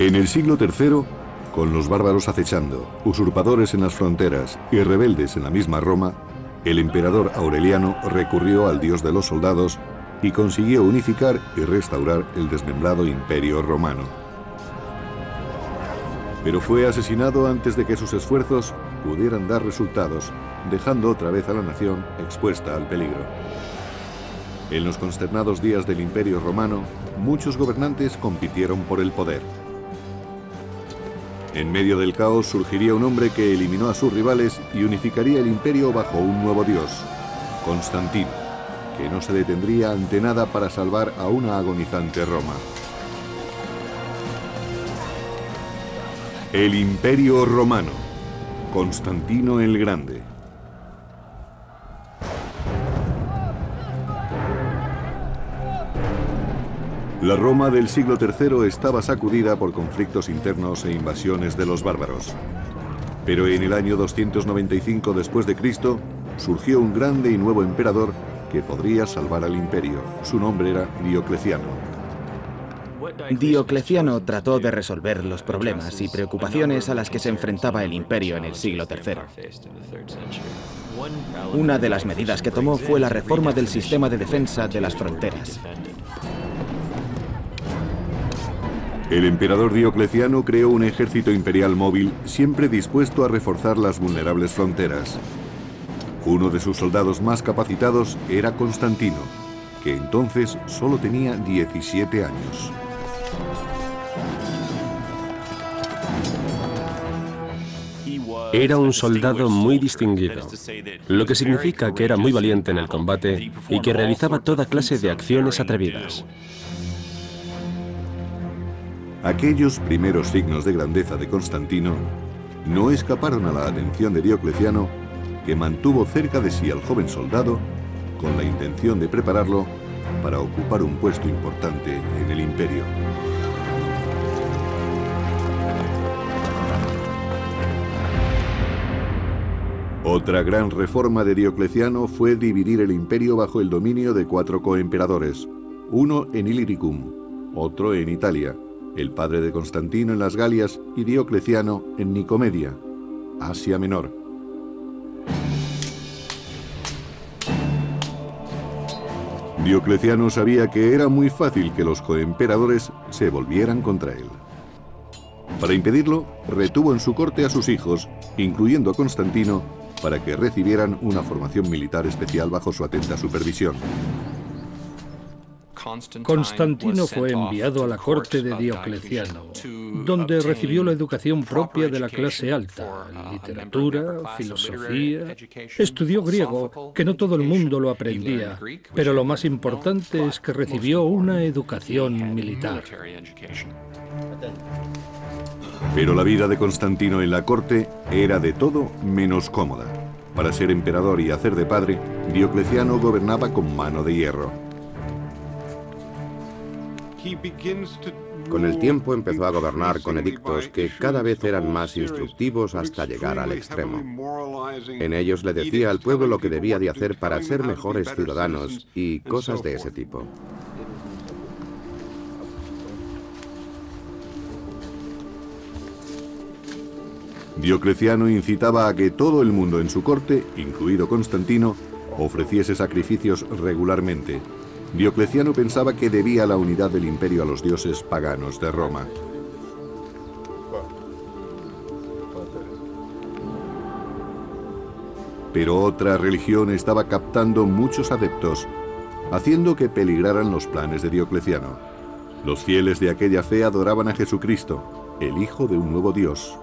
En el siglo III, con los bárbaros acechando, usurpadores en las fronteras y rebeldes en la misma Roma, el emperador Aureliano recurrió al dios de los soldados y consiguió unificar y restaurar el desmembrado Imperio Romano. Pero fue asesinado antes de que sus esfuerzos pudieran dar resultados, dejando otra vez a la nación expuesta al peligro. En los consternados días del Imperio Romano, muchos gobernantes compitieron por el poder. En medio del caos surgiría un hombre que eliminó a sus rivales y unificaría el imperio bajo un nuevo dios, Constantino, que no se detendría ante nada para salvar a una agonizante Roma. El Imperio Romano, Constantino el Grande. La Roma del siglo III estaba sacudida por conflictos internos e invasiones de los bárbaros. Pero en el año 295 después de Cristo surgió un grande y nuevo emperador que podría salvar al imperio. Su nombre era Diocleciano. Diocleciano trató de resolver los problemas y preocupaciones a las que se enfrentaba el imperio en el siglo III. Una de las medidas que tomó fue la reforma del sistema de defensa de las fronteras. El emperador Diocleciano creó un ejército imperial móvil siempre dispuesto a reforzar las vulnerables fronteras. Uno de sus soldados más capacitados era Constantino, que entonces solo tenía 17 años. Era un soldado muy distinguido, lo que significa que era muy valiente en el combate y que realizaba toda clase de acciones atrevidas. Aquellos primeros signos de grandeza de Constantino no escaparon a la atención de Diocleciano, que mantuvo cerca de sí al joven soldado con la intención de prepararlo para ocupar un puesto importante en el imperio. Otra gran reforma de Diocleciano fue dividir el imperio bajo el dominio de 4 coemperadores, uno en Illyricum, otro en Italia, el padre de Constantino en las Galias y Diocleciano en Nicomedia, Asia Menor. Diocleciano sabía que era muy fácil que los coemperadores se volvieran contra él. Para impedirlo, retuvo en su corte a sus hijos, incluyendo a Constantino, para que recibieran una formación militar especial bajo su atenta supervisión. Constantino fue enviado a la corte de Diocleciano, donde recibió la educación propia de la clase alta, literatura, filosofía. Estudió griego, que no todo el mundo lo aprendía, pero lo más importante es que recibió una educación militar. Pero la vida de Constantino en la corte era de todo menos cómoda. Para ser emperador y hacer de padre, Diocleciano gobernaba con mano de hierro. Con el tiempo empezó a gobernar con edictos que cada vez eran más instructivos hasta llegar al extremo. En ellos le decía al pueblo lo que debía de hacer para ser mejores ciudadanos y cosas de ese tipo. Diocleciano incitaba a que todo el mundo en su corte, incluido Constantino, ofreciese sacrificios regularmente. Diocleciano pensaba que debía la unidad del imperio a los dioses paganos de Roma. Pero otra religión estaba captando muchos adeptos, haciendo que peligraran los planes de Diocleciano. Los fieles de aquella fe adoraban a Jesucristo, el Hijo de un nuevo Dios.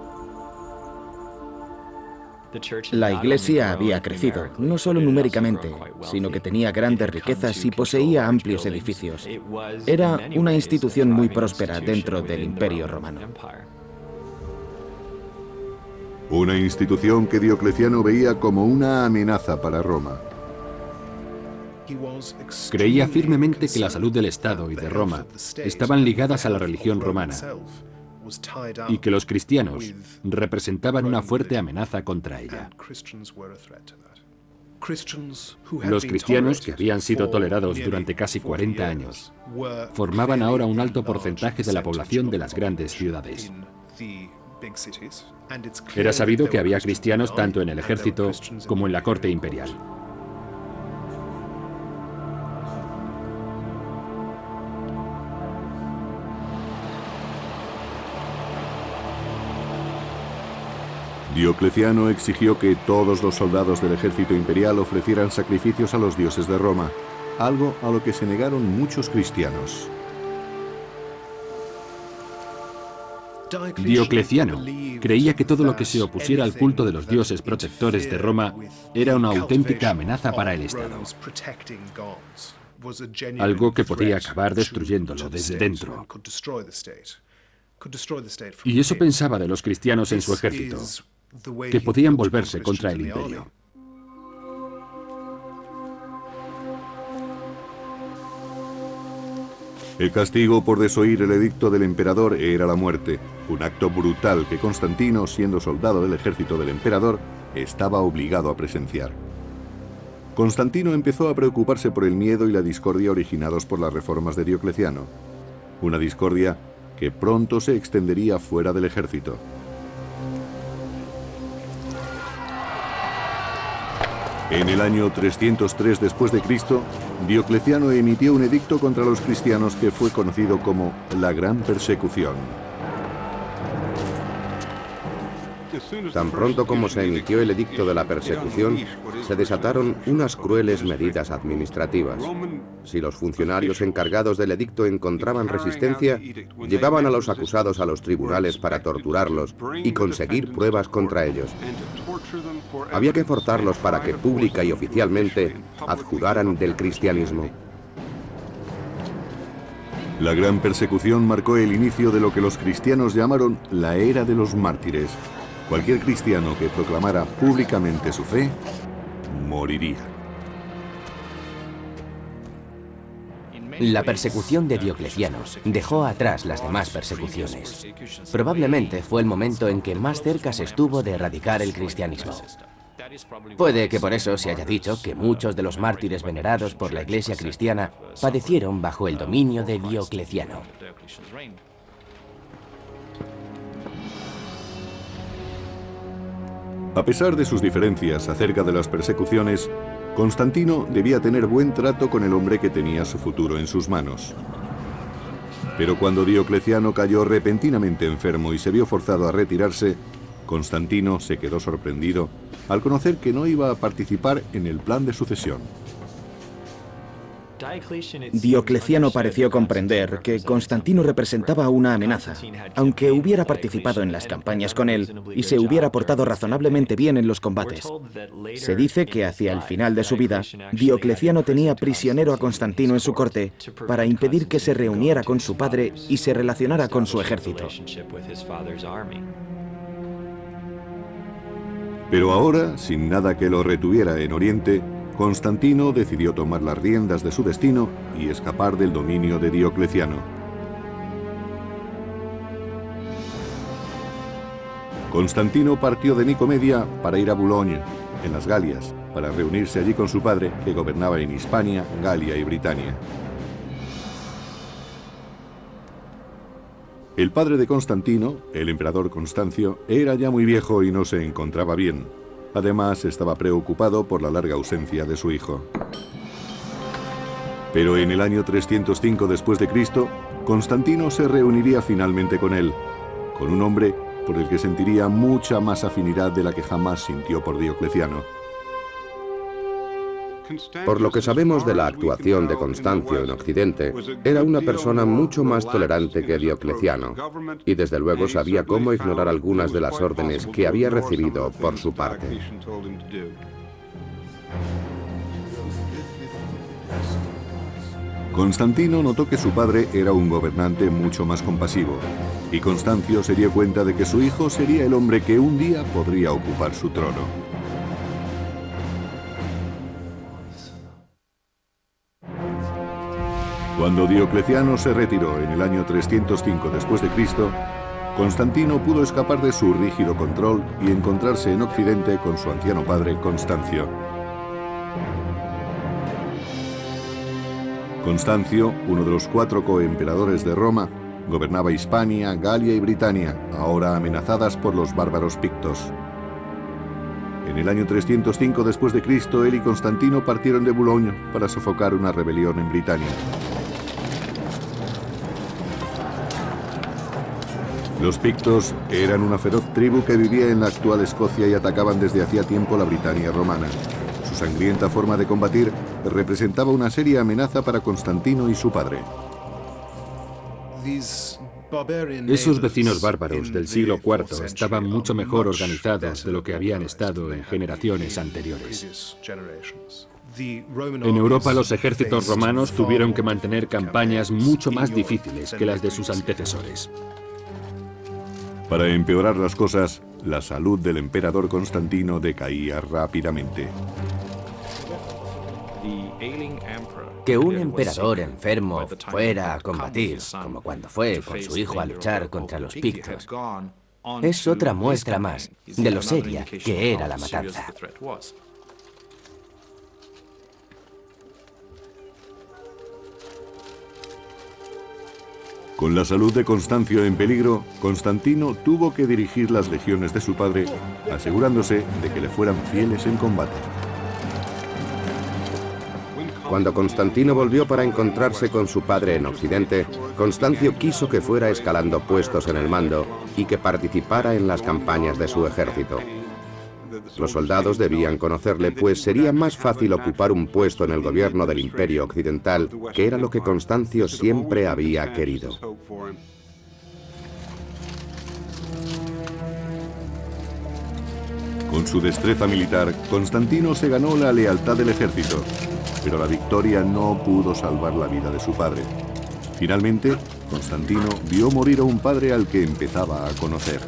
La Iglesia había crecido, no solo numéricamente, sino que tenía grandes riquezas y poseía amplios edificios. Era una institución muy próspera dentro del Imperio Romano. Una institución que Diocleciano veía como una amenaza para Roma. Creía firmemente que la salud del Estado y de Roma estaban ligadas a la religión romana, y que los cristianos representaban una fuerte amenaza contra ella. Los cristianos, que habían sido tolerados durante casi 40 años, formaban ahora un alto porcentaje de la población de las grandes ciudades. Era sabido que había cristianos tanto en el ejército como en la corte imperial. Diocleciano exigió que todos los soldados del ejército imperial ofrecieran sacrificios a los dioses de Roma, algo a lo que se negaron muchos cristianos. Diocleciano creía que todo lo que se opusiera al culto de los dioses protectores de Roma era una auténtica amenaza para el Estado, algo que podía acabar destruyéndolo desde dentro. Y eso pensaba de los cristianos en su ejército, que podían volverse contra el imperio. El castigo por desoír el edicto del emperador era la muerte, un acto brutal que Constantino, siendo soldado del ejército del emperador, estaba obligado a presenciar. Constantino empezó a preocuparse por el miedo y la discordia originados por las reformas de Diocleciano, una discordia que pronto se extendería fuera del ejército. En el año 303 después de Cristo, Diocleciano emitió un edicto contra los cristianos que fue conocido como la Gran Persecución. Tan pronto como se emitió el edicto de la persecución, se desataron unas crueles medidas administrativas. Si los funcionarios encargados del edicto encontraban resistencia, llevaban a los acusados a los tribunales para torturarlos y conseguir pruebas contra ellos. Había que forzarlos para que pública y oficialmente adjuraran del cristianismo. La Gran Persecución marcó el inicio de lo que los cristianos llamaron la Era de los Mártires. Cualquier cristiano que proclamara públicamente su fe, moriría. La persecución de Diocleciano dejó atrás las demás persecuciones. Probablemente fue el momento en que más cerca se estuvo de erradicar el cristianismo. Puede que por eso se haya dicho que muchos de los mártires venerados por la Iglesia cristiana padecieron bajo el dominio de Diocleciano. A pesar de sus diferencias acerca de las persecuciones, Constantino debía tener buen trato con el hombre que tenía su futuro en sus manos. Pero cuando Diocleciano cayó repentinamente enfermo y se vio forzado a retirarse, Constantino se quedó sorprendido al conocer que no iba a participar en el plan de sucesión. Diocleciano pareció comprender que Constantino representaba una amenaza, aunque hubiera participado en las campañas con él y se hubiera portado razonablemente bien en los combates. Se dice que hacia el final de su vida, Diocleciano tenía prisionero a Constantino en su corte para impedir que se reuniera con su padre y se relacionara con su ejército. Pero ahora, sin nada que lo retuviera en Oriente, Constantino decidió tomar las riendas de su destino y escapar del dominio de Diocleciano. Constantino partió de Nicomedia para ir a Boulogne, en las Galias, para reunirse allí con su padre, que gobernaba en Hispania, Galia y Britania. El padre de Constantino, el emperador Constancio, era ya muy viejo y no se encontraba bien. Además, estaba preocupado por la larga ausencia de su hijo. Pero en el año 305 después de Cristo, Constantino se reuniría finalmente con él, con un hombre por el que sentiría mucha más afinidad de la que jamás sintió por Diocleciano. Por lo que sabemos de la actuación de Constancio en Occidente, era una persona mucho más tolerante que Diocleciano, y desde luego sabía cómo ignorar algunas de las órdenes que había recibido por su parte. Constantino notó que su padre era un gobernante mucho más compasivo, y Constancio se dio cuenta de que su hijo sería el hombre que un día podría ocupar su trono. Cuando Diocleciano se retiró en el año 305 después de Cristo, Constantino pudo escapar de su rígido control y encontrarse en Occidente con su anciano padre Constancio. Constancio, uno de los 4 coemperadores de Roma, gobernaba Hispania, Galia y Britania, ahora amenazadas por los bárbaros pictos. En el año 305 después de Cristo, él y Constantino partieron de Boulogne para sofocar una rebelión en Britania. Los pictos eran una feroz tribu que vivía en la actual Escocia y atacaban desde hacía tiempo la Britania romana. Su sangrienta forma de combatir representaba una seria amenaza para Constantino y su padre. Esos vecinos bárbaros del siglo IV estaban mucho mejor organizados de lo que habían estado en generaciones anteriores. En Europa los ejércitos romanos tuvieron que mantener campañas mucho más difíciles que las de sus antecesores. Para empeorar las cosas, la salud del emperador Constantino decaía rápidamente. Que un emperador enfermo fuera a combatir, como cuando fue con su hijo a luchar contra los pictos, es otra muestra más de lo seria que era la matanza. Con la salud de Constancio en peligro, Constantino tuvo que dirigir las legiones de su padre, asegurándose de que le fueran fieles en combate. Cuando Constantino volvió para encontrarse con su padre en Occidente, Constancio quiso que fuera escalando puestos en el mando y que participara en las campañas de su ejército. Los soldados debían conocerle, pues sería más fácil ocupar un puesto en el gobierno del Imperio Occidental, que era lo que Constancio siempre había querido. Con su destreza militar, Constantino se ganó la lealtad del ejército, pero la victoria no pudo salvar la vida de su padre. Finalmente, Constantino vio morir a un padre al que empezaba a conocer.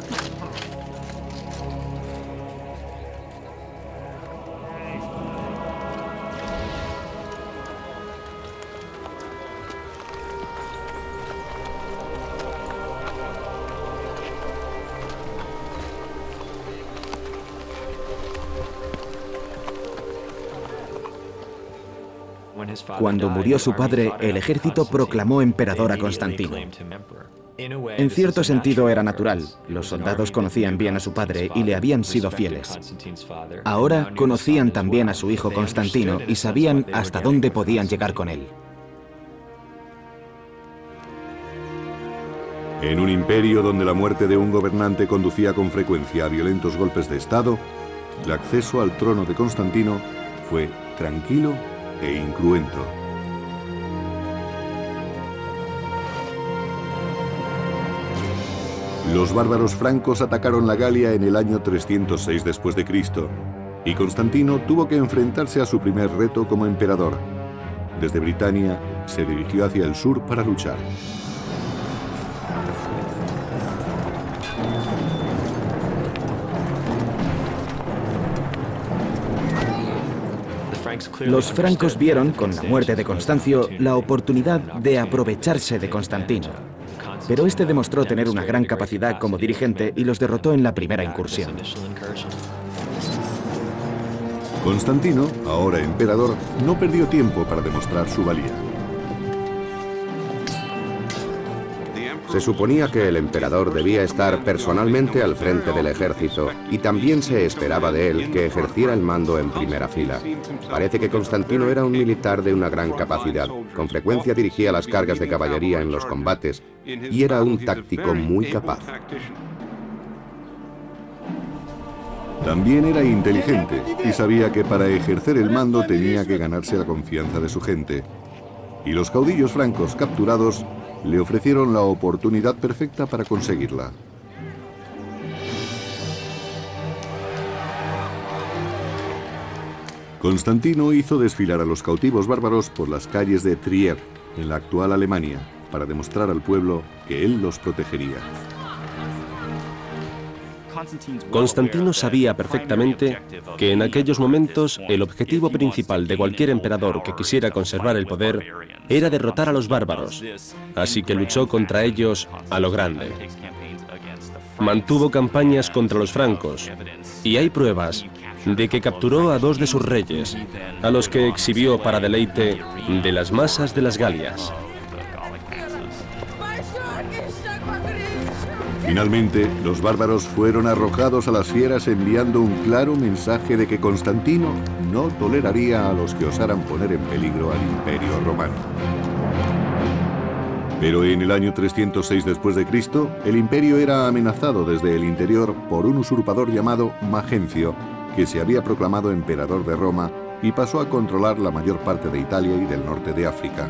Cuando murió su padre, el ejército proclamó emperador a Constantino. En cierto sentido era natural. Los soldados conocían bien a su padre y le habían sido fieles. Ahora conocían también a su hijo Constantino y sabían hasta dónde podían llegar con él. En un imperio donde la muerte de un gobernante conducía con frecuencia a violentos golpes de Estado, el acceso al trono de Constantino fue tranquilo e incruento. Los bárbaros francos atacaron la Galia en el año 306 después de Cristo, y Constantino tuvo que enfrentarse a su primer reto como emperador. Desde Britania se dirigió hacia el sur para luchar. Los francos vieron, con la muerte de Constancio, la oportunidad de aprovecharse de Constantino. Pero este demostró tener una gran capacidad como dirigente y los derrotó en la primera incursión. Constantino, ahora emperador, no perdió tiempo para demostrar su valía. Se suponía que el emperador debía estar personalmente al frente del ejército y también se esperaba de él que ejerciera el mando en primera fila. Parece que Constantino era un militar de una gran capacidad. Con frecuencia dirigía las cargas de caballería en los combates y era un táctico muy capaz. También era inteligente y sabía que para ejercer el mando tenía que ganarse la confianza de su gente. Y los caudillos francos capturados le ofrecieron la oportunidad perfecta para conseguirla. Constantino hizo desfilar a los cautivos bárbaros por las calles de Trier, en la actual Alemania, para demostrar al pueblo que él los protegería. Constantino sabía perfectamente que en aquellos momentos el objetivo principal de cualquier emperador que quisiera conservar el poder era derrotar a los bárbaros, así que luchó contra ellos a lo grande. Mantuvo campañas contra los francos, y hay pruebas de que capturó a 2 de sus reyes, a los que exhibió para deleite de las masas de las Galias. Finalmente, los bárbaros fueron arrojados a las fieras enviando un claro mensaje de que Constantino no toleraría a los que osaran poner en peligro al Imperio Romano. Pero en el año 306 después de Cristo, el imperio era amenazado desde el interior por un usurpador llamado Magencio, que se había proclamado emperador de Roma y pasó a controlar la mayor parte de Italia y del norte de África.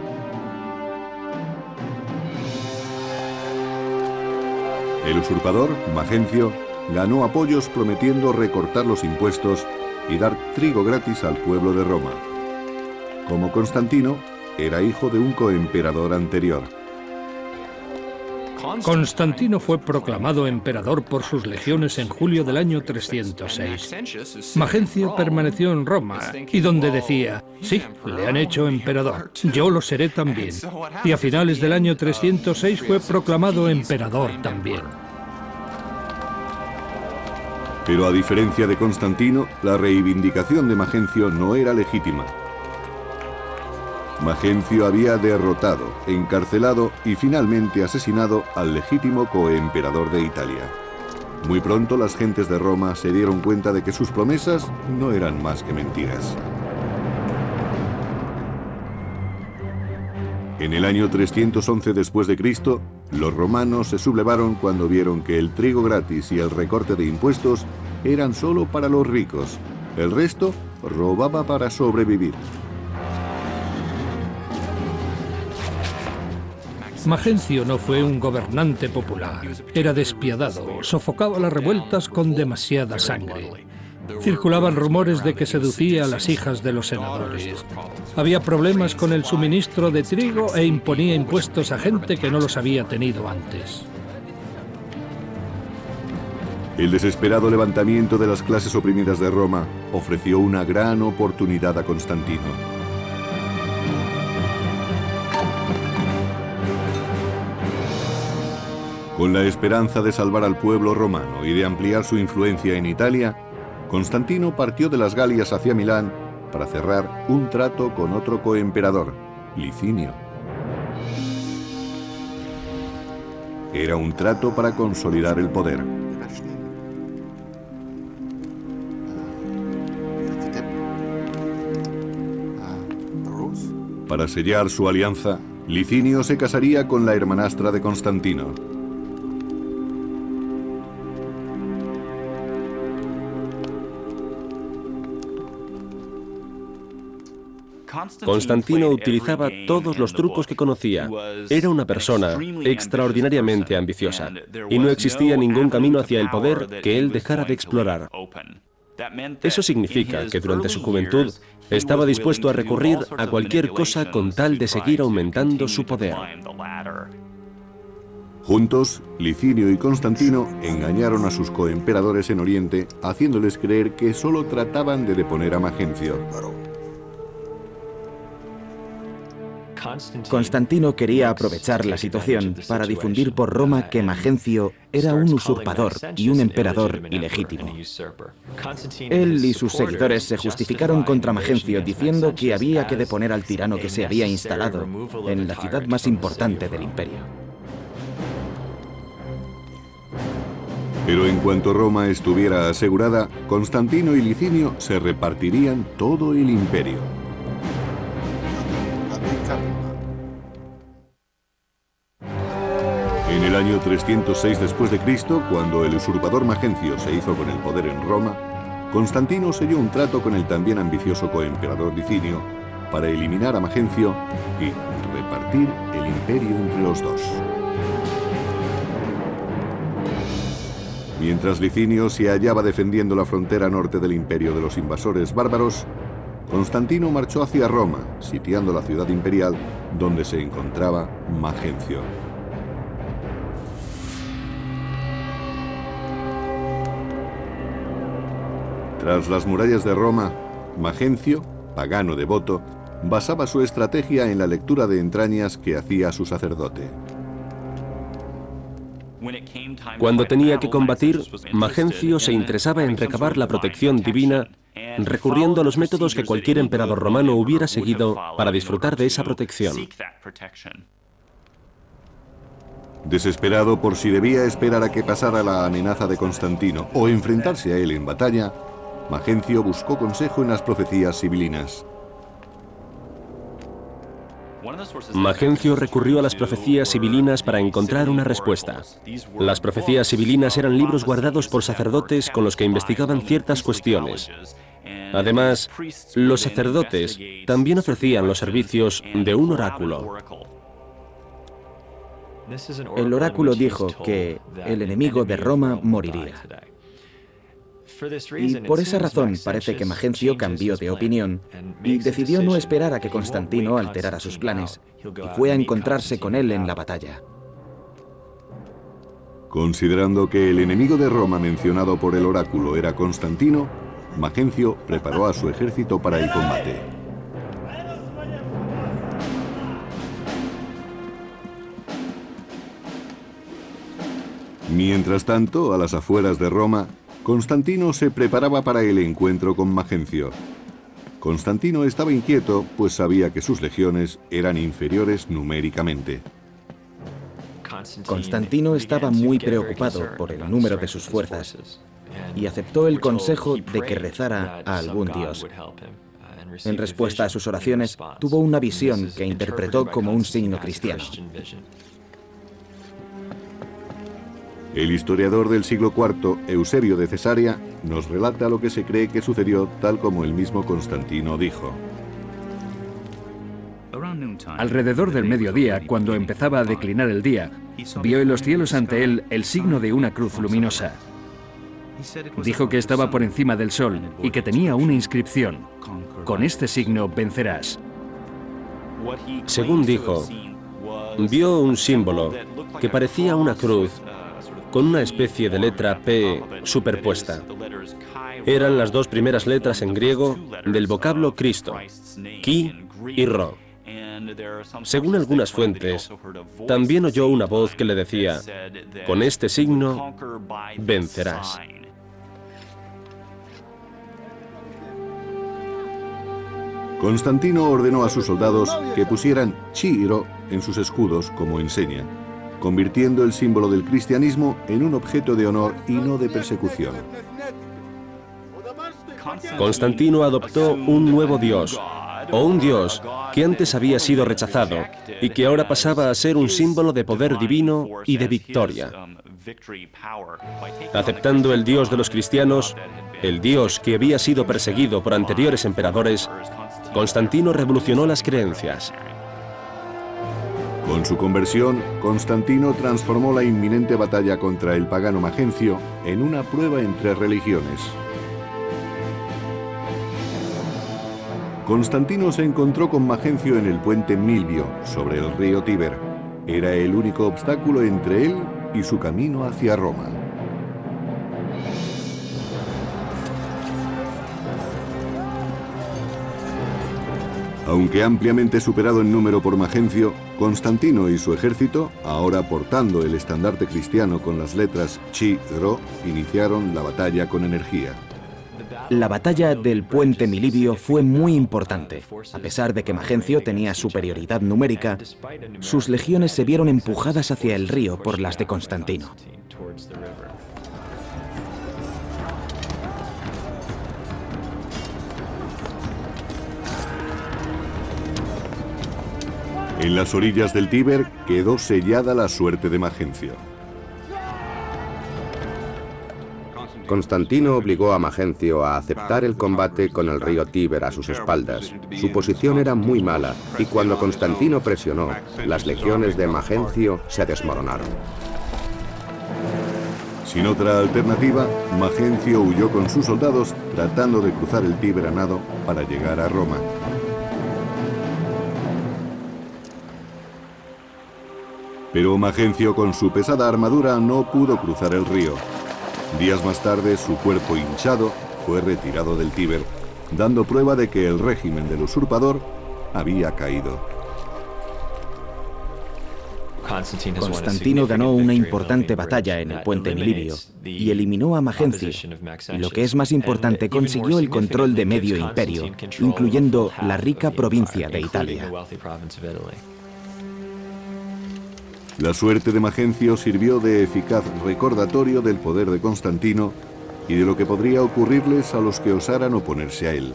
El usurpador, Magencio, ganó apoyos prometiendo recortar los impuestos y dar trigo gratis al pueblo de Roma. Como Constantino, era hijo de un coemperador anterior. Constantino fue proclamado emperador por sus legiones en julio del año 306. Magencio permaneció en Roma y donde decía, sí, le han hecho emperador, yo lo seré también. Y a finales del año 306 fue proclamado emperador también. Pero a diferencia de Constantino, la reivindicación de Magencio no era legítima. Magencio había derrotado, encarcelado y finalmente asesinado al legítimo coemperador de Italia. Muy pronto las gentes de Roma se dieron cuenta de que sus promesas no eran más que mentiras. En el año 311 después de Cristo, los romanos se sublevaron cuando vieron que el trigo gratis y el recorte de impuestos eran solo para los ricos. El resto robaba para sobrevivir. Magencio no fue un gobernante popular. Era despiadado, sofocaba las revueltas con demasiada sangre. Circulaban rumores de que seducía a las hijas de los senadores. Había problemas con el suministro de trigo e imponía impuestos a gente que no los había tenido antes. El desesperado levantamiento de las clases oprimidas de Roma ofreció una gran oportunidad a Constantino. Con la esperanza de salvar al pueblo romano y de ampliar su influencia en Italia, Constantino partió de las Galias hacia Milán para cerrar un trato con otro coemperador, Licinio. Era un trato para consolidar el poder. Para sellar su alianza, Licinio se casaría con la hermanastra de Constantino. Constantino utilizaba todos los trucos que conocía. Era una persona extraordinariamente ambiciosa y no existía ningún camino hacia el poder que él dejara de explorar. Eso significa que durante su juventud estaba dispuesto a recurrir a cualquier cosa con tal de seguir aumentando su poder. Juntos, Licinio y Constantino engañaron a sus coemperadores en Oriente, haciéndoles creer que solo trataban de deponer a Magencio. Constantino quería aprovechar la situación para difundir por Roma que Magencio era un usurpador y un emperador ilegítimo. Él y sus seguidores se justificaron contra Magencio diciendo que había que deponer al tirano que se había instalado en la ciudad más importante del imperio. Pero en cuanto Roma estuviera asegurada, Constantino y Licinio se repartirían todo el imperio. En el año 306 después de Cristo, cuando el usurpador Magencio se hizo con el poder en Roma, Constantino selló un trato con el también ambicioso coemperador Licinio para eliminar a Magencio y repartir el imperio entre los dos. Mientras Licinio se hallaba defendiendo la frontera norte del imperio de los invasores bárbaros, Constantino marchó hacia Roma, sitiando la ciudad imperial donde se encontraba Magencio. Tras las murallas de Roma, Magencio, pagano devoto, basaba su estrategia en la lectura de entrañas que hacía su sacerdote. Cuando tenía que combatir, Magencio se interesaba en recabar la protección divina recurriendo a los métodos que cualquier emperador romano hubiera seguido para disfrutar de esa protección. Desesperado por si debía esperar a que pasara la amenaza de Constantino o enfrentarse a él en batalla, Magencio buscó consejo en las profecías sibilinas. Magencio recurrió a las profecías sibilinas para encontrar una respuesta. Las profecías sibilinas eran libros guardados por sacerdotes con los que investigaban ciertas cuestiones. Además, los sacerdotes también ofrecían los servicios de un oráculo. El oráculo dijo que el enemigo de Roma moriría. Y por esa razón parece que Magencio cambió de opinión y decidió no esperar a que Constantino alterara sus planes, y fue a encontrarse con él en la batalla. Considerando que el enemigo de Roma mencionado por el oráculo era Constantino, Magencio preparó a su ejército para el combate. Mientras tanto, a las afueras de Roma, Constantino se preparaba para el encuentro con Magencio. Constantino estaba inquieto, pues sabía que sus legiones eran inferiores numéricamente. Constantino estaba muy preocupado por el número de sus fuerzas y aceptó el consejo de que rezara a algún dios. En respuesta a sus oraciones, tuvo una visión que interpretó como un signo cristiano. El historiador del siglo IV, Eusebio de Cesarea, nos relata lo que se cree que sucedió tal como el mismo Constantino dijo. Alrededor del mediodía, cuando empezaba a declinar el día, vio en los cielos ante él el signo de una cruz luminosa. Dijo que estaba por encima del sol y que tenía una inscripción: con este signo vencerás. Según dijo, vio un símbolo que parecía una cruz con una especie de letra P superpuesta. Eran las dos primeras letras en griego del vocablo Cristo, Ki y Ro. Según algunas fuentes, también oyó una voz que le decía: con este signo vencerás. Constantino ordenó a sus soldados que pusieran Chi y Ro en sus escudos como enseña, convirtiendo el símbolo del cristianismo en un objeto de honor y no de persecución. Constantino adoptó un nuevo dios, o un dios que antes había sido rechazado y que ahora pasaba a ser un símbolo de poder divino y de victoria. Aceptando el dios de los cristianos, el dios que había sido perseguido por anteriores emperadores, Constantino revolucionó las creencias. Con su conversión, Constantino transformó la inminente batalla contra el pagano Magencio en una prueba entre religiones. Constantino se encontró con Magencio en el puente Milvio, sobre el río Tíber. Era el único obstáculo entre él y su camino hacia Roma. Aunque ampliamente superado en número por Magencio, Constantino y su ejército, ahora portando el estandarte cristiano con las letras Chi y Ro, iniciaron la batalla con energía. La batalla del puente Milivio fue muy importante. A pesar de que Magencio tenía superioridad numérica, sus legiones se vieron empujadas hacia el río por las de Constantino. En las orillas del Tíber quedó sellada la suerte de Magencio. Constantino obligó a Magencio a aceptar el combate con el río Tíber a sus espaldas. Su posición era muy mala y cuando Constantino presionó, las legiones de Magencio se desmoronaron. Sin otra alternativa, Magencio huyó con sus soldados tratando de cruzar el Tíber a nado para llegar a Roma. Pero Magencio con su pesada armadura no pudo cruzar el río. Días más tarde, su cuerpo hinchado fue retirado del Tíber, dando prueba de que el régimen del usurpador había caído. Constantino ganó una importante batalla en el puente Milivio y eliminó a Magencio. Y lo que es más importante, consiguió el control de medio imperio, incluyendo la rica provincia de Italia. La suerte de Magencio sirvió de eficaz recordatorio del poder de Constantino y de lo que podría ocurrirles a los que osaran oponerse a él.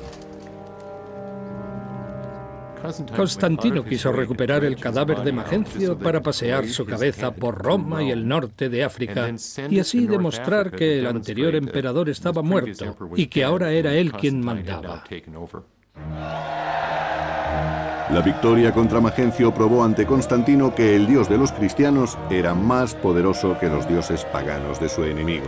Constantino quiso recuperar el cadáver de Magencio para pasear su cabeza por Roma y el norte de África, y así demostrar que el anterior emperador estaba muerto y que ahora era él quien mandaba. La victoria contra Magencio probó ante Constantino que el dios de los cristianos era más poderoso que los dioses paganos de su enemigo.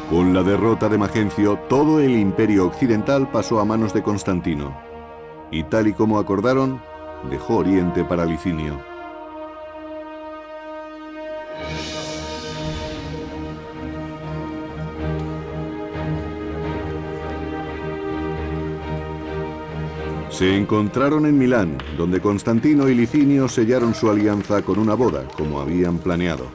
Con la derrota de Magencio, todo el imperio occidental pasó a manos de Constantino, y tal y como acordaron, dejó Oriente para Licinio. Se encontraron en Milán, donde Constantino y Licinio sellaron su alianza con una boda, como habían planeado.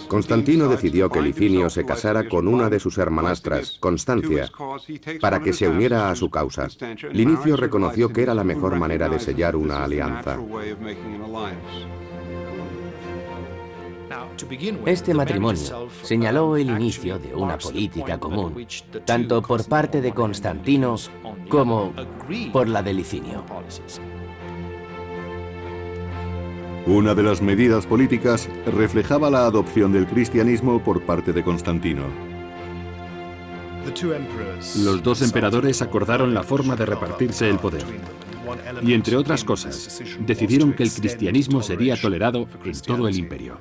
Constantino decidió que Licinio se casara con una de sus hermanastras, Constancia, para que se uniera a su causa. Linicio reconoció que era la mejor manera de sellar una alianza. Este matrimonio señaló el inicio de una política común, tanto por parte de Constantino como por la de Licinio. Una de las medidas políticas reflejaba la adopción del cristianismo por parte de Constantino. Los dos emperadores acordaron la forma de repartirse el poder. Y entre otras cosas, decidieron que el cristianismo sería tolerado en todo el imperio.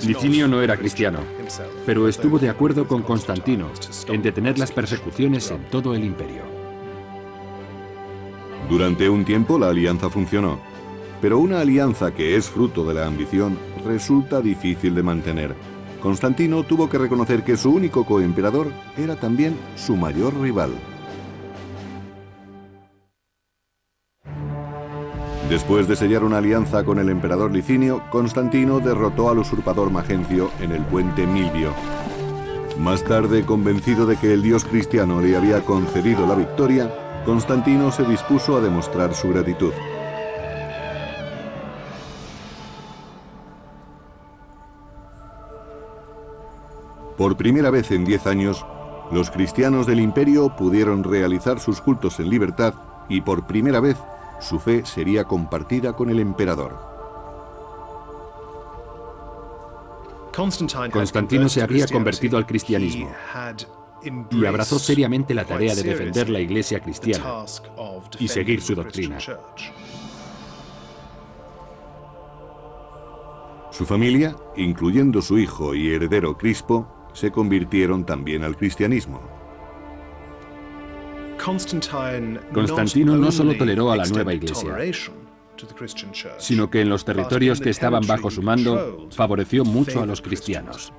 Licinio no era cristiano, pero estuvo de acuerdo con Constantino en detener las persecuciones en todo el imperio. Durante un tiempo la alianza funcionó, pero una alianza que es fruto de la ambición resulta difícil de mantener. Constantino tuvo que reconocer que su único coemperador era también su mayor rival. Después de sellar una alianza con el emperador Licinio, Constantino derrotó al usurpador Magencio en el puente Milvio. Más tarde, convencido de que el dios cristiano le había concedido la victoria, Constantino se dispuso a demostrar su gratitud. Por primera vez en 10 años, los cristianos del imperio pudieron realizar sus cultos en libertad y por primera vez su fe sería compartida con el emperador. Constantino se había convertido al cristianismo y abrazó seriamente la tarea de defender la Iglesia cristiana y seguir su doctrina. Su familia, incluyendo su hijo y heredero Crispo, se convirtieron también al cristianismo. Constantino no solo toleró a la nueva Iglesia, sino que en los territorios que estaban bajo su mando favoreció mucho a los cristianos.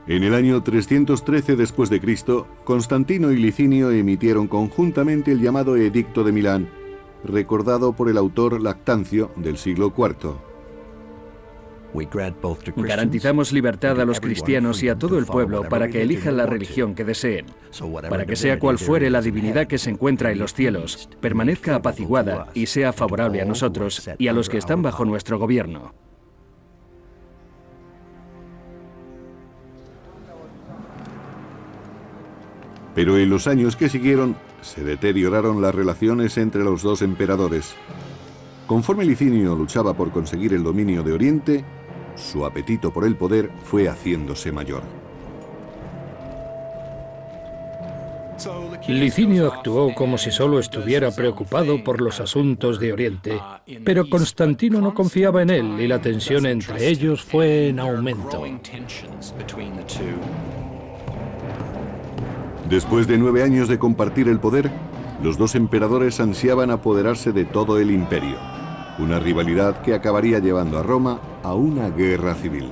En el año 313 después de Cristo, Constantino y Licinio emitieron conjuntamente el llamado Edicto de Milán, recordado por el autor Lactancio del siglo IV. Garantizamos libertad a los cristianos y a todo el pueblo para que elijan la religión que deseen, para que sea cual fuere la divinidad que se encuentra en los cielos, permanezca apaciguada y sea favorable a nosotros y a los que están bajo nuestro gobierno. Pero en los años que siguieron, se deterioraron las relaciones entre los dos emperadores. Conforme Licinio luchaba por conseguir el dominio de Oriente, su apetito por el poder fue haciéndose mayor. Licinio actuó como si solo estuviera preocupado por los asuntos de Oriente, pero Constantino no confiaba en él y la tensión entre ellos fue en aumento. Después de 9 años de compartir el poder, los dos emperadores ansiaban apoderarse de todo el imperio. una rivalidad que acabaría llevando a Roma a una guerra civil.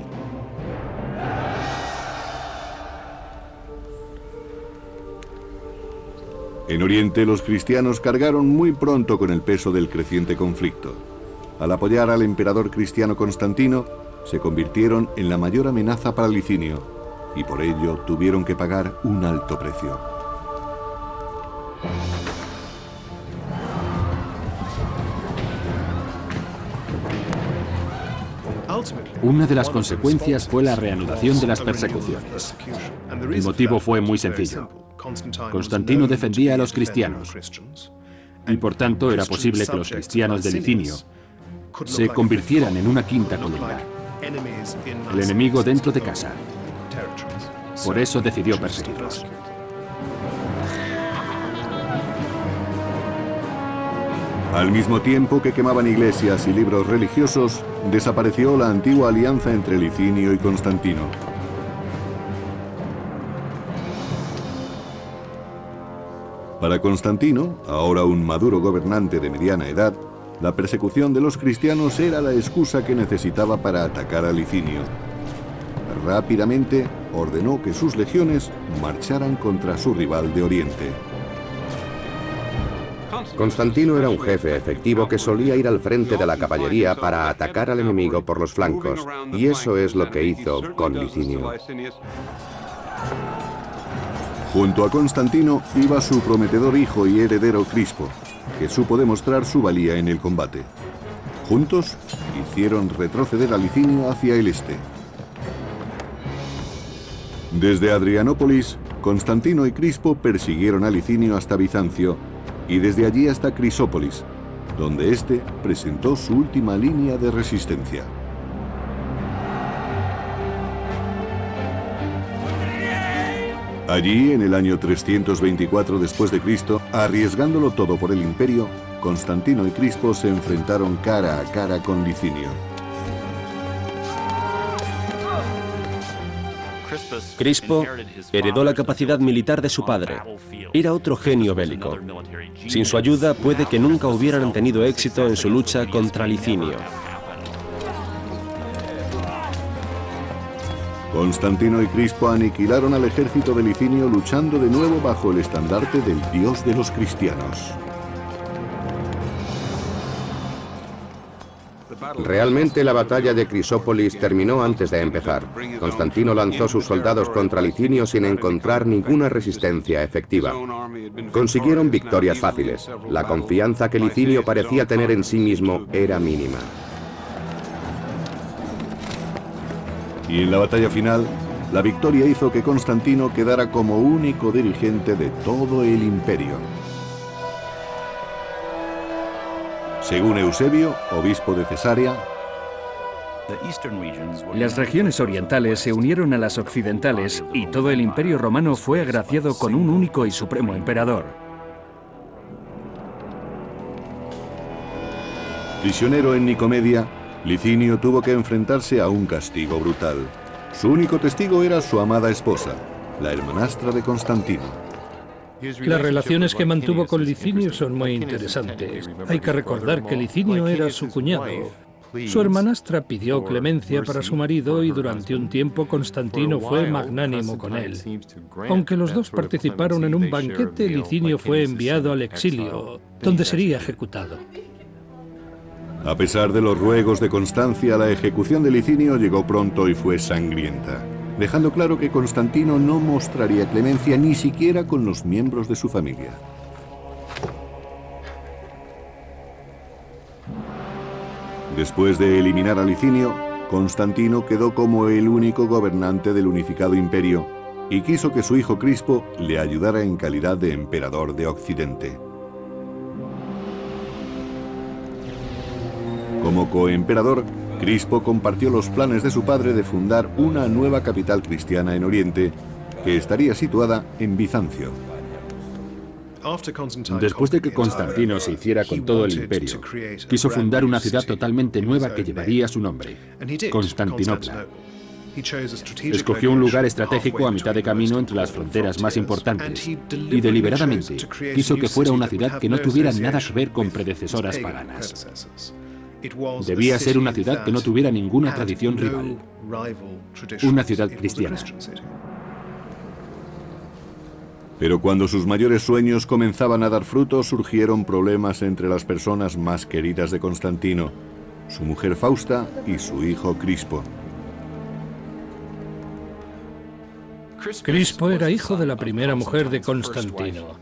En Oriente, los cristianos cargaron muy pronto con el peso del creciente conflicto. Al apoyar al emperador cristiano Constantino, se convirtieron en la mayor amenaza para Licinio, y por ello tuvieron que pagar un alto precio. Una de las consecuencias fue la reanudación de las persecuciones. El motivo fue muy sencillo. Constantino defendía a los cristianos, y por tanto era posible que los cristianos de Licinio se convirtieran en una quinta columna, el enemigo dentro de casa. Por eso decidió perseguirlos. Al mismo tiempo que quemaban iglesias y libros religiosos, desapareció la antigua alianza entre Licinio y Constantino. Para Constantino, ahora un maduro gobernante de mediana edad, la persecución de los cristianos era la excusa que necesitaba para atacar a Licinio. Rápidamente ordenó que sus legiones marcharan contra su rival de Oriente. Constantino era un jefe efectivo que solía ir al frente de la caballería para atacar al enemigo por los flancos, y eso es lo que hizo con Licinio. Junto a Constantino iba su prometedor hijo y heredero Crispo, que supo demostrar su valía en el combate. Juntos hicieron retroceder a Licinio hacia el este. Desde Adrianópolis, Constantino y Crispo persiguieron a Licinio hasta Bizancio, y desde allí hasta Crisópolis, donde éste presentó su última línea de resistencia. Allí, en el año 324 después de Cristo, arriesgándolo todo por el imperio, Constantino y Crispo se enfrentaron cara a cara con Licinio. Crispo heredó la capacidad militar de su padre. Era otro genio bélico. Sin su ayuda, puede que nunca hubieran tenido éxito en su lucha contra Licinio. Constantino y Crispo aniquilaron al ejército de Licinio luchando de nuevo bajo el estandarte del dios de los cristianos. Realmente la batalla de Crisópolis terminó antes de empezar. Constantino lanzó sus soldados contra Licinio sin encontrar ninguna resistencia efectiva. Consiguieron victorias fáciles. La confianza que Licinio parecía tener en sí mismo era mínima. Y en la batalla final, la victoria hizo que Constantino quedara como único dirigente de todo el imperio. Según Eusebio, obispo de Cesarea, las regiones orientales se unieron a las occidentales y todo el imperio romano fue agraciado con un único y supremo emperador. Prisionero en Nicomedia, Licinio tuvo que enfrentarse a un castigo brutal. Su único testigo era su amada esposa, la hermanastra de Constantino. Las relaciones que mantuvo con Licinio son muy interesantes. Hay que recordar que Licinio era su cuñado. Su hermanastra pidió clemencia para su marido y durante un tiempo Constantino fue magnánimo con él. Aunque los dos participaron en un banquete, Licinio fue enviado al exilio, donde sería ejecutado. A pesar de los ruegos de Constancia, la ejecución de Licinio llegó pronto y fue sangrienta, dejando claro que Constantino no mostraría clemencia ni siquiera con los miembros de su familia. Después de eliminar a Licinio, Constantino quedó como el único gobernante del unificado imperio y quiso que su hijo Crispo le ayudara en calidad de emperador de Occidente. Como coemperador, Crispo compartió los planes de su padre de fundar una nueva capital cristiana en Oriente, que estaría situada en Bizancio. Después de que Constantino se hiciera con todo el imperio, quiso fundar una ciudad totalmente nueva que llevaría su nombre, Constantinopla. Escogió un lugar estratégico a mitad de camino entre las fronteras más importantes y deliberadamente quiso que fuera una ciudad que no tuviera nada que ver con predecesoras paganas. Debía ser una ciudad que no tuviera ninguna tradición rival. Una ciudad cristiana. Pero cuando sus mayores sueños comenzaban a dar fruto, surgieron problemas entre las personas más queridas de Constantino, su mujer Fausta y su hijo Crispo. Crispo era hijo de la primera mujer de Constantino.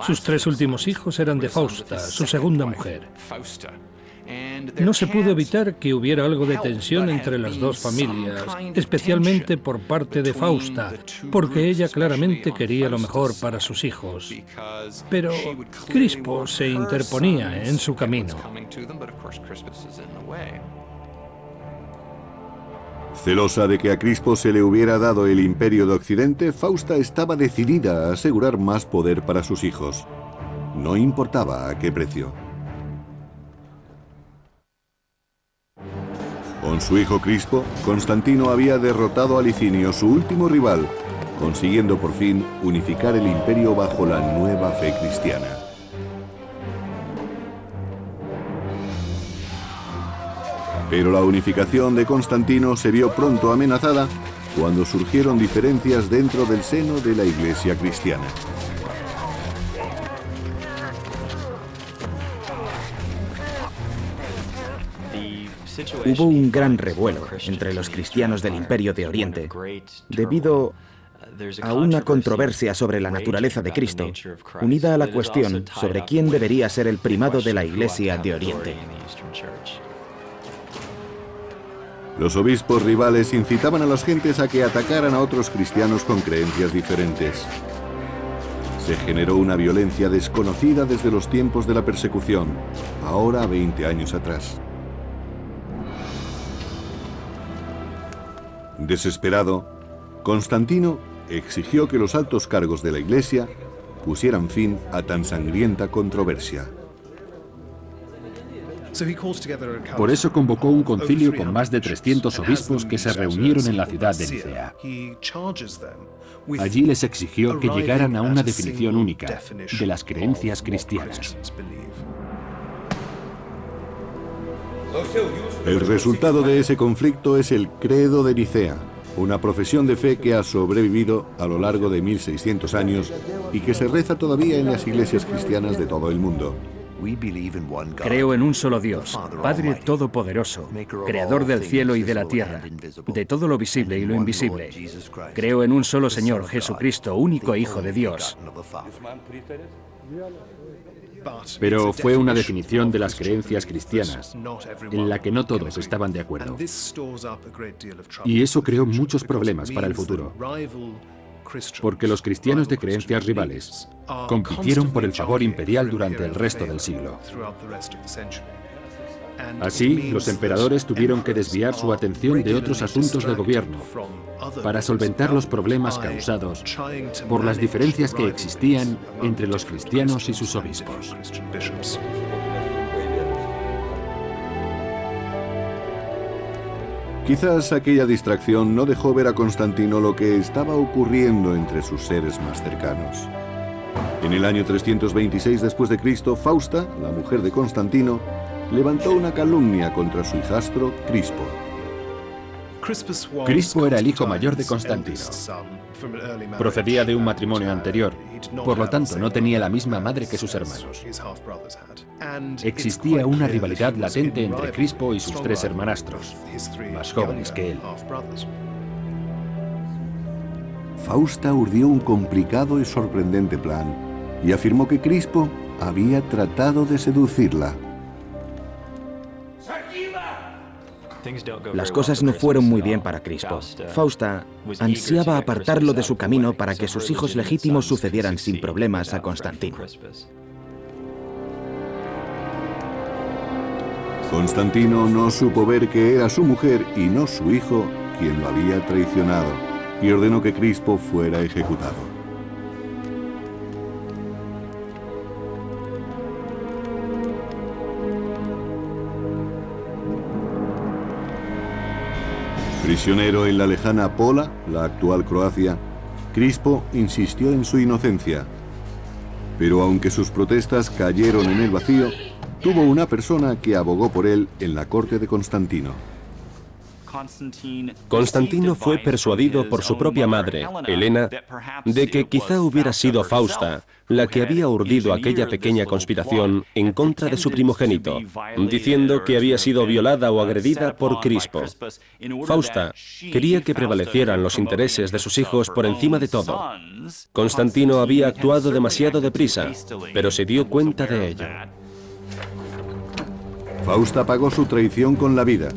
Sus 3 últimos hijos eran de Fausta, su segunda mujer. No se pudo evitar que hubiera algo de tensión entre las dos familias, especialmente por parte de Fausta, porque ella claramente quería lo mejor para sus hijos. Pero Crispo se interponía en su camino. Celosa de que a Crispo se le hubiera dado el imperio de Occidente, Fausta estaba decidida a asegurar más poder para sus hijos. No importaba a qué precio. Con su hijo Crispo, Constantino había derrotado a Licinio, su último rival, consiguiendo por fin unificar el imperio bajo la nueva fe cristiana. Pero la unificación de Constantino se vio pronto amenazada cuando surgieron diferencias dentro del seno de la Iglesia cristiana. Hubo un gran revuelo entre los cristianos del Imperio de Oriente debido a una controversia sobre la naturaleza de Cristo, unida a la cuestión sobre quién debería ser el primado de la Iglesia de Oriente. Los obispos rivales incitaban a las gentes a que atacaran a otros cristianos con creencias diferentes. Se generó una violencia desconocida desde los tiempos de la persecución, ahora 20 años atrás. Desesperado, Constantino exigió que los altos cargos de la Iglesia pusieran fin a tan sangrienta controversia. Por eso convocó un concilio con más de 300 obispos que se reunieron en la ciudad de Nicea. Allí les exigió que llegaran a una definición única de las creencias cristianas. El resultado de ese conflicto es el Credo de Nicea, una profesión de fe que ha sobrevivido a lo largo de 1600 años y que se reza todavía en las iglesias cristianas de todo el mundo. Creo en un solo Dios, Padre Todopoderoso, Creador del cielo y de la tierra, de todo lo visible y lo invisible. Creo en un solo Señor, Jesucristo, único Hijo de Dios. Pero fue una definición de las creencias cristianas, en la que no todos estaban de acuerdo. Y eso creó muchos problemas para el futuro, porque los cristianos de creencias rivales compitieron por el favor imperial durante el resto del siglo. Así, los emperadores tuvieron que desviar su atención de otros asuntos de gobierno para solventar los problemas causados por las diferencias que existían entre los cristianos y sus obispos. Quizás aquella distracción no dejó ver a Constantino lo que estaba ocurriendo entre sus seres más cercanos. En el año 326 después de Cristo, Fausta, la mujer de Constantino, levantó una calumnia contra su hijastro Crispo. Crispo era el hijo mayor de Constantino. Procedía de un matrimonio anterior, por lo tanto no tenía la misma madre que sus hermanos. Existía una rivalidad latente entre Crispo y sus 3 hermanastros, más jóvenes que él. Fausta urdió un complicado y sorprendente plan y afirmó que Crispo había tratado de seducirla. Las cosas no fueron muy bien para Crispo. Fausta ansiaba apartarlo de su camino para que sus hijos legítimos sucedieran sin problemas a Constantino. Constantino no supo ver que era su mujer y no su hijo quien lo había traicionado, y ordenó que Crispo fuera ejecutado. Prisionero en la lejana Pola, la actual Croacia, Crispo insistió en su inocencia. Pero aunque sus protestas cayeron en el vacío, tuvo una persona que abogó por él en la corte de Constantino. Constantino fue persuadido por su propia madre, Helena, de que quizá hubiera sido Fausta la que había urdido aquella pequeña conspiración en contra de su primogénito, diciendo que había sido violada o agredida por Crispo. Fausta quería que prevalecieran los intereses de sus hijos por encima de todo. Constantino había actuado demasiado deprisa, pero se dio cuenta de ello. Fausta pagó su traición con la vida,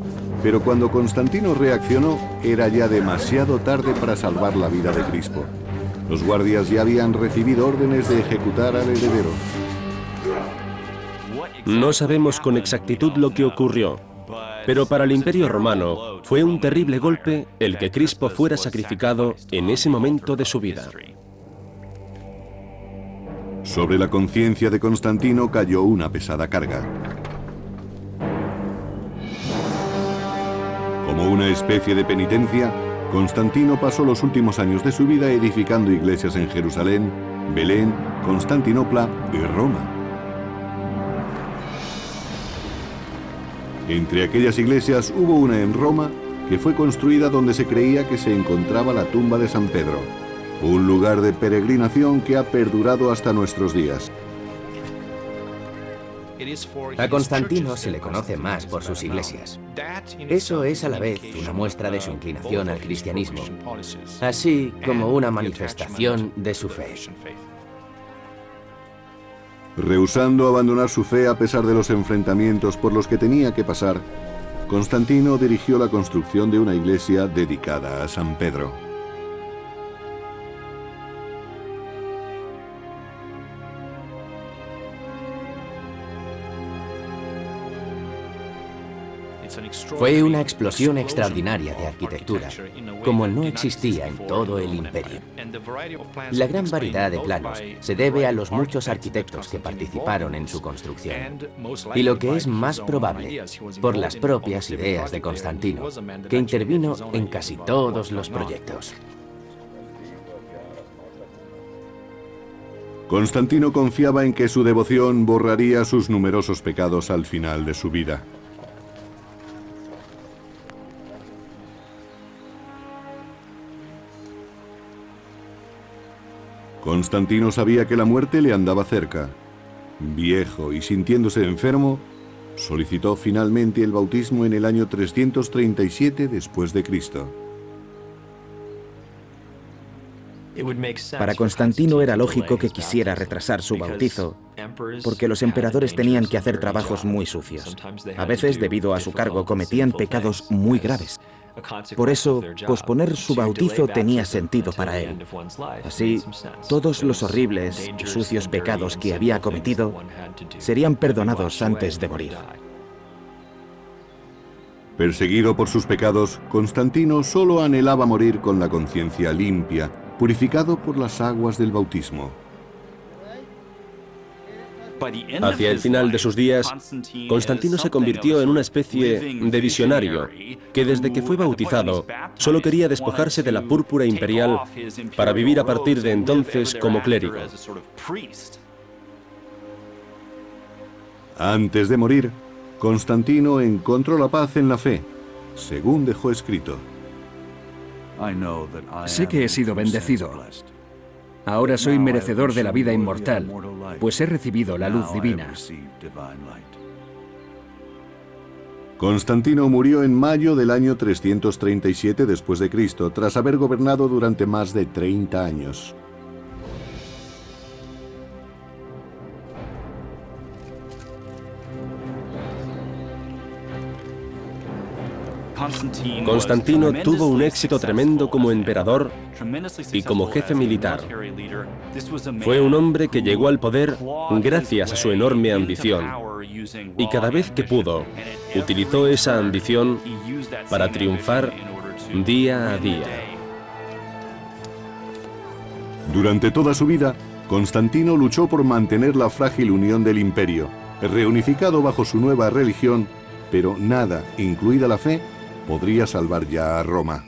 pero cuando Constantino reaccionó, era ya demasiado tarde para salvar la vida de Crispo. Los guardias ya habían recibido órdenes de ejecutar al heredero. No sabemos con exactitud lo que ocurrió, pero para el Imperio Romano fue un terrible golpe el que Crispo fuera sacrificado en ese momento de su vida. Sobre la conciencia de Constantino cayó una pesada carga. Como una especie de penitencia, Constantino pasó los últimos años de su vida edificando iglesias en Jerusalén, Belén, Constantinopla y Roma. Entre aquellas iglesias hubo una en Roma que fue construida donde se creía que se encontraba la tumba de San Pedro, un lugar de peregrinación que ha perdurado hasta nuestros días. A Constantino se le conoce más por sus iglesias. Eso es a la vez una muestra de su inclinación al cristianismo, así como una manifestación de su fe. Rehusando abandonar su fe a pesar de los enfrentamientos por los que tenía que pasar, Constantino dirigió la construcción de una iglesia dedicada a San Pedro. Fue una explosión extraordinaria de arquitectura, como no existía en todo el imperio. La gran variedad de planos se debe a los muchos arquitectos que participaron en su construcción. Y lo que es más probable, por las propias ideas de Constantino, que intervino en casi todos los proyectos. Constantino confiaba en que su devoción borraría sus numerosos pecados al final de su vida. Constantino sabía que la muerte le andaba cerca. Viejo y sintiéndose enfermo, solicitó finalmente el bautismo en el año 337 después de Cristo. Para Constantino era lógico que quisiera retrasar su bautizo, porque los emperadores tenían que hacer trabajos muy sucios. A veces, debido a su cargo, cometían pecados muy graves. Por eso, posponer su bautizo tenía sentido para él. Así, todos los horribles y sucios pecados que había cometido serían perdonados antes de morir. Perseguido por sus pecados, Constantino solo anhelaba morir con la conciencia limpia, purificado por las aguas del bautismo. Hacia el final de sus días, Constantino se convirtió en una especie de visionario que desde que fue bautizado solo quería despojarse de la púrpura imperial para vivir a partir de entonces como clérigo. Antes de morir, Constantino encontró la paz en la fe, según dejó escrito. Sé que he sido bendecido. Ahora soy merecedor de la vida inmortal, pues he recibido la luz divina. Constantino murió en mayo del año 337 después de Cristo, tras haber gobernado durante más de 30 años. Constantino tuvo un éxito tremendo como emperador y como jefe militar. Fue un hombre que llegó al poder gracias a su enorme ambición, y cada vez que pudo, utilizó esa ambición para triunfar día a día. Durante toda su vida, Constantino luchó por mantener la frágil unión del imperio, reunificado bajo su nueva religión, pero nada, incluida la fe, podría salvar ya a Roma.